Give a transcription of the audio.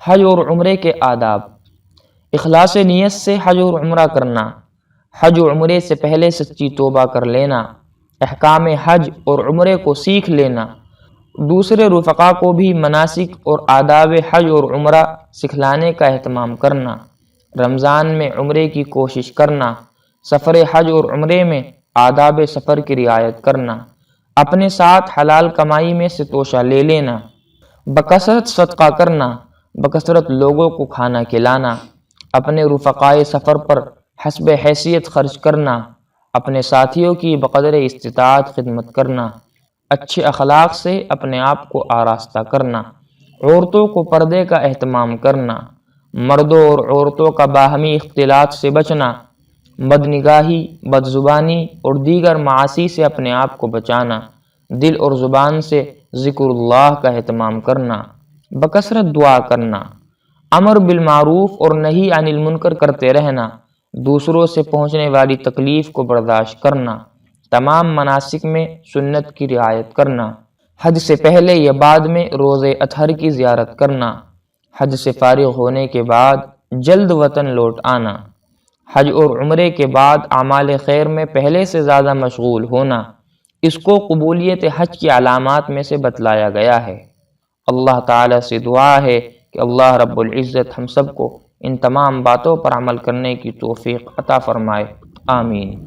حج اور عمرے کے آداب۔ اخلاص نیت سے حج اور عمرہ کرنا۔ حج و عمرے سے پہلے سچی توبہ کر لینا۔ احکام حج اور عمرے کو سیکھ لینا۔ دوسرے رفقا کو بھی مناسک اور آداب حج اور عمرہ سکھلانے کا اہتمام کرنا۔ رمضان میں عمرے کی کوشش کرنا۔ سفر حج اور عمرے میں آداب سفر کی رعایت کرنا۔ اپنے ساتھ حلال کمائی میں سے توشہ لے لینا۔ بکثرت صدقہ کرنا۔ بکثرت لوگوں کو کھانا کھلانا۔ اپنے رفقائے سفر پر حسب حیثیت خرچ کرنا۔ اپنے ساتھیوں کی بقدر استطاعت خدمت کرنا۔ اچھے اخلاق سے اپنے آپ کو آراستہ کرنا۔ عورتوں کو پردے کا اہتمام کرنا۔ مردوں اور عورتوں کا باہمی اختلاط سے بچنا۔ بد نگاہی، بد زبانی اور دیگر معاصی سے اپنے آپ کو بچانا۔ دل اور زبان سے ذکر اللہ کا اہتمام کرنا۔ بکثرت دعا کرنا۔ امر بالمعروف اور نہی عن المنکر کرتے رہنا۔ دوسروں سے پہنچنے والی تکلیف کو برداشت کرنا۔ تمام مناسک میں سنت کی رعایت کرنا۔ حج سے پہلے یا بعد میں روزہ اطہر کی زیارت کرنا۔ حج سے فارغ ہونے کے بعد جلد وطن لوٹ آنا۔ حج اور عمرے کے بعد اعمال خیر میں پہلے سے زیادہ مشغول ہونا۔ اس کو قبولیت حج کی علامات میں سے بتلایا گیا ہے۔ اللہ تعالیٰ سے دعا ہے کہ اللہ رب العزت ہم سب کو ان تمام باتوں پر عمل کرنے کی توفیق عطا فرمائے۔ آمین۔